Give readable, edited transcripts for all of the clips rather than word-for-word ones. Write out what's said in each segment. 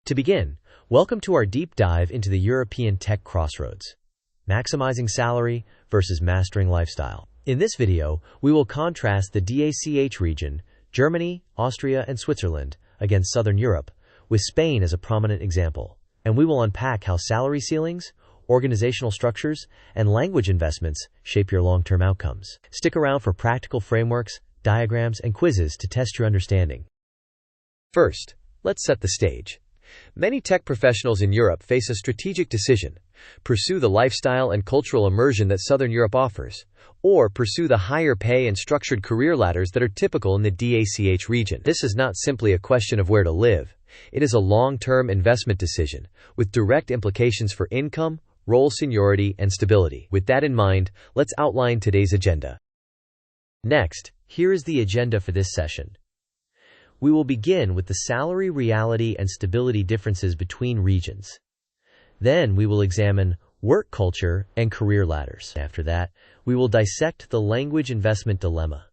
To begin, welcome to our deep dive into the European tech crossroads, maximizing salary versus mastering lifestyle. In this video, we will contrast the DACH region, Germany, Austria, and Switzerland, against Southern Europe, with Spain as a prominent example. And we will unpack how salary ceilings, organizational structures, and language investments shape your long-term outcomes. Stick around for practical frameworks, diagrams, and quizzes to test your understanding. First, let's set the stage. Many tech professionals in Europe face a strategic decision: pursue the lifestyle and cultural immersion that Southern Europe offers, or pursue the higher pay and structured career ladders that are typical in the DACH region. This is not simply a question of where to live. It is a long-term investment decision, with direct implications for income, role seniority, and stability. With that in mind, let's outline today's agenda. Next, here is the agenda for this session. We will begin with the salary reality and stability differences between regions. Then we will examine work culture and career ladders. After that, we will dissect the language investment dilemma.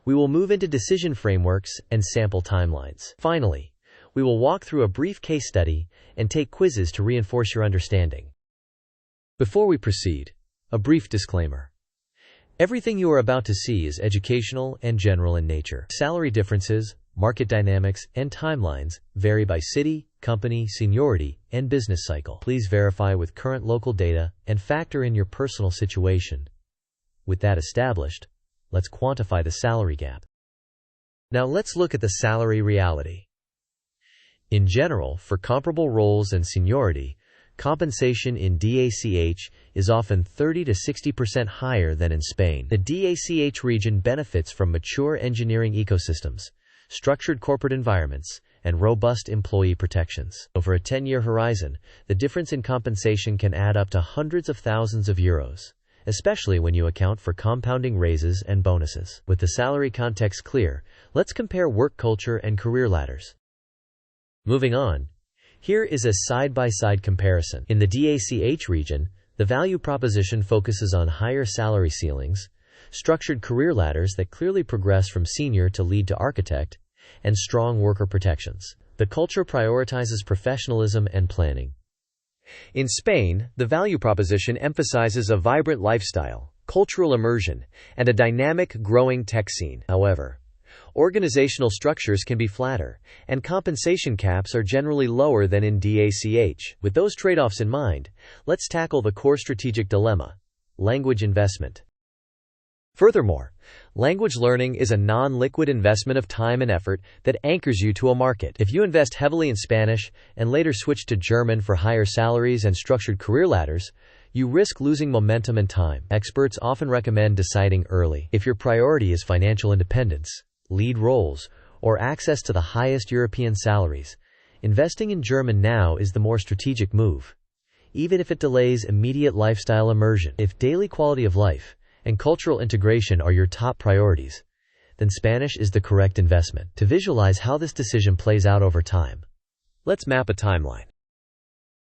We will move into decision frameworks and sample timelines. Finally, we will walk through a brief case study and take quizzes to reinforce your understanding. Before we proceed, a brief disclaimer. Everything you are about to see is educational and general in nature. Salary differences, market dynamics, and timelines vary by city, company, seniority, and business cycle. Please verify with current local data and factor in your personal situation. With that established, let's quantify the salary gap. Now let's look at the salary reality. In general, for comparable roles and seniority, compensation in DACH is often 30 to 60% higher than in Spain. The DACH region benefits from mature engineering ecosystems, structured corporate environments, and robust employee protections. Over a 10-year horizon, the difference in compensation can add up to hundreds of thousands of euros, especially when you account for compounding raises and bonuses. With the salary context clear, let's compare work culture and career ladders. Moving on, here is a side-by-side comparison. In the DACH region, the value proposition focuses on higher salary ceilings, structured career ladders that clearly progress from senior to lead to architect, and strong worker protections. The culture prioritizes professionalism and planning. In Spain, the value proposition emphasizes a vibrant lifestyle, cultural immersion, and a dynamic, growing tech scene. However, organizational structures can be flatter, and compensation caps are generally lower than in DACH. With those trade-offs in mind, let's tackle the core strategic dilemma: language investment. Furthermore, language learning is a non-liquid investment of time and effort that anchors you to a market. If you invest heavily in Spanish and later switch to German for higher salaries and structured career ladders, you risk losing momentum and time. Experts often recommend deciding early. If your priority is financial independence, lead roles, or access to the highest European salaries, investing in German now is the more strategic move, even if it delays immediate lifestyle immersion. If daily quality of life and cultural integration are your top priorities, then Spanish is the correct investment. To visualize how this decision plays out over time, let's map a timeline.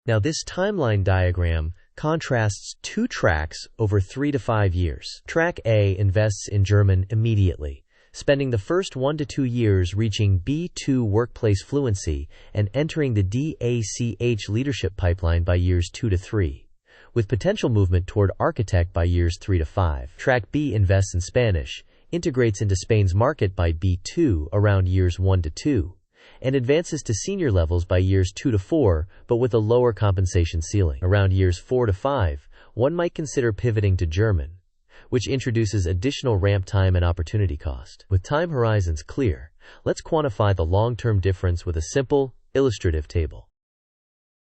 Now, this timeline diagram contrasts two tracks over 3 to 5 years. Track A invests in German immediately, spending the first 1 to 2 years reaching B2 workplace fluency and entering the DACH leadership pipeline by years 2 to 3, with potential movement toward architect by years 3 to 5. Track B invests in Spanish, integrates into Spain's market by B2 around years 1 to 2, and advances to senior levels by years 2 to 4, but with a lower compensation ceiling. Around years 4 to 5, one might consider pivoting to German, which introduces additional ramp time and opportunity cost. With time horizons clear, let's quantify the long-term difference with a simple, illustrative table.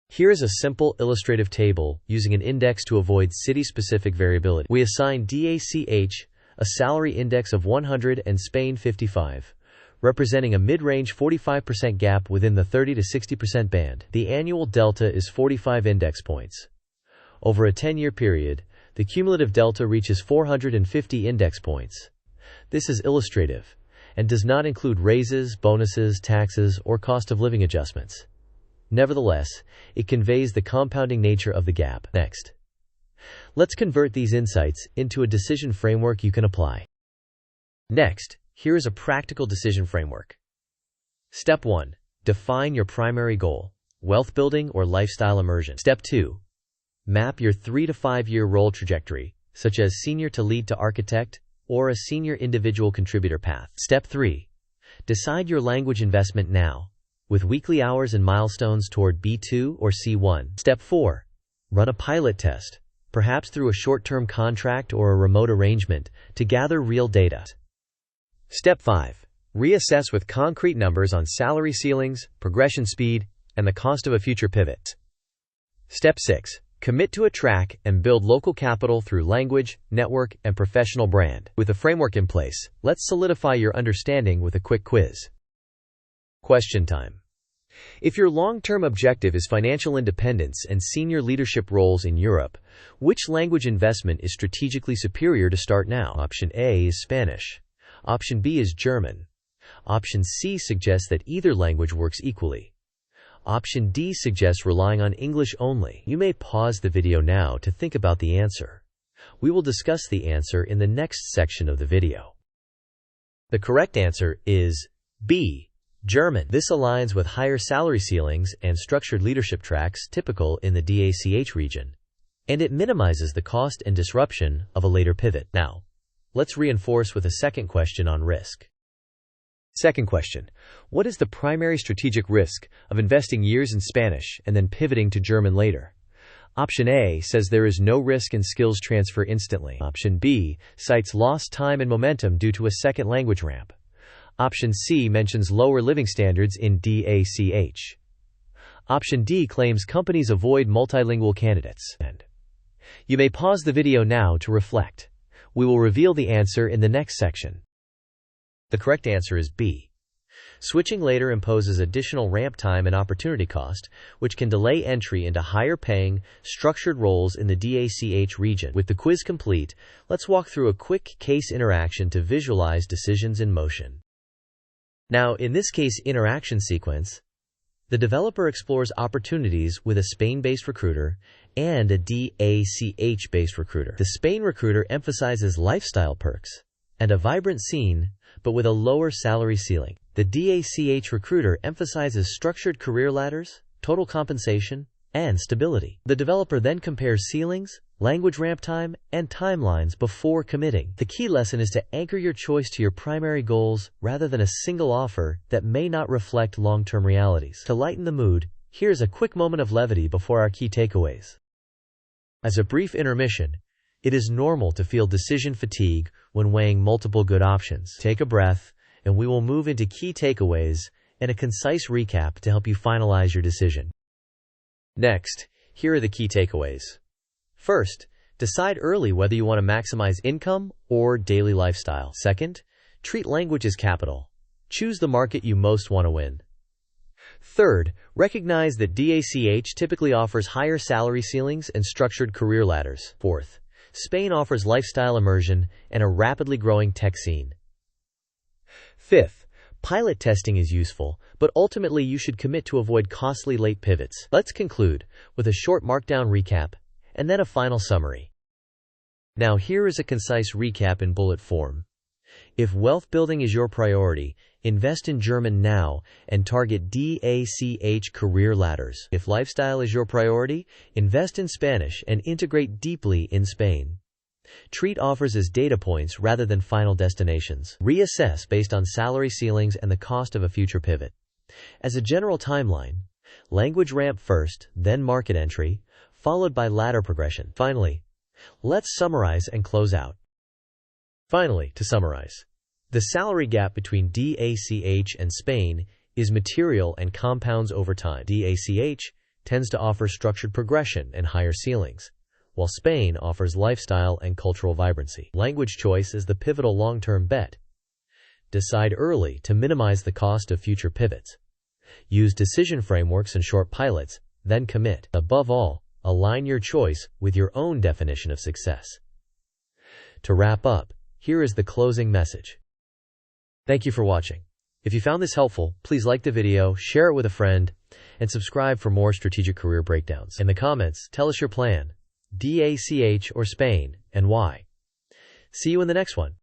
Here is a simple illustrative table using an index to avoid city-specific variability. We assign DACH a salary index of 100 and Spain 55, representing a mid-range 45% gap within the 30 to 60% band. The annual delta is 45 index points. Over a 10-year period, the cumulative delta reaches 450 index points. This is illustrative and does not include raises, bonuses, taxes, or cost of living adjustments. Nevertheless, it conveys the compounding nature of the gap. Next, let's convert these insights into a decision framework you can apply. Next, here is a practical decision framework. Step 1. Define your primary goal: wealth building or lifestyle immersion. Step 2. Map your 3 to 5 year role trajectory, such as senior to lead to architect or a senior individual contributor path. Step 3. Decide your language investment now, with weekly hours and milestones toward B2 or C1. Step 4. Run a pilot test, perhaps through a short-term contract or a remote arrangement, to gather real data. Step 5. Reassess with concrete numbers on salary ceilings, progression speed, and the cost of a future pivot. Step 6. Commit to a track and build local capital through language, network, and professional brand. With a framework in place, let's solidify your understanding with a quick quiz. Question time. If your long-term objective is financial independence and senior leadership roles in Europe, which language investment is strategically superior to start now? Option A is Spanish. Option B is German. Option C suggests that either language works equally. Option D suggests relying on English only. You may pause the video now to think about the answer. We will discuss the answer in the next section of the video. The correct answer is B, German. This aligns with higher salary ceilings and structured leadership tracks typical in the DACH region, and it minimizes the cost and disruption of a later pivot. Now, let's reinforce with a second question on risk. Second question. What is the primary strategic risk of investing years in Spanish and then pivoting to German later? Option A says there is no risk and skills transfer instantly. Option B cites lost time and momentum due to a second language ramp. Option C mentions lower living standards in DACH. Option D claims companies avoid multilingual candidates. And you may pause the video now to reflect. We will reveal the answer in the next section. The correct answer is B. Switching later imposes additional ramp time and opportunity cost, which can delay entry into higher-paying, structured roles in the DACH region. With the quiz complete, let's walk through a quick case interaction to visualize decisions in motion. Now, in this case interaction sequence, the developer explores opportunities with a Spain-based recruiter and a DACH-based recruiter. The Spain recruiter emphasizes lifestyle perks and a vibrant scene, but with a lower salary ceiling. The DACH recruiter emphasizes structured career ladders, total compensation, and stability. The developer then compares ceilings, language ramp time, and timelines before committing. The key lesson is to anchor your choice to your primary goals rather than a single offer that may not reflect long-term realities. To lighten the mood, here's a quick moment of levity before our key takeaways. As a brief intermission, it is normal to feel decision fatigue when weighing multiple good options. Take a breath, and we will move into key takeaways and a concise recap to help you finalize your decision. Next, here are the key takeaways. First, decide early whether you want to maximize income or daily lifestyle. Second, treat language as capital. Choose the market you most want to win. Third, recognize that DACH typically offers higher salary ceilings and structured career ladders. Fourth, Spain offers lifestyle immersion and a rapidly growing tech scene. Fifth, pilot testing is useful, but ultimately you should commit to avoid costly late pivots. Let's conclude with a short Markdown recap and then a final summary. Now here is a concise recap in bullet form. If wealth building is your priority, invest in German now and target DACH career ladders. If lifestyle is your priority, invest in Spanish and integrate deeply in Spain. Treat offers as data points rather than final destinations. Reassess based on salary ceilings and the cost of a future pivot. As a general timeline, language ramp first, then market entry, followed by ladder progression. Finally, let's summarize and close out. Finally, to summarize, the salary gap between DACH and Spain is material and compounds over time. DACH tends to offer structured progression and higher ceilings, while Spain offers lifestyle and cultural vibrancy. Language choice is the pivotal long-term bet. Decide early to minimize the cost of future pivots. Use decision frameworks and short pilots, then commit. Above all, align your choice with your own definition of success. To wrap up, here is the closing message. Thank you for watching. If you found this helpful, please like the video, share it with a friend, and subscribe for more strategic career breakdowns. In the comments, tell us your plan, DACH or Spain, and why. See you in the next one.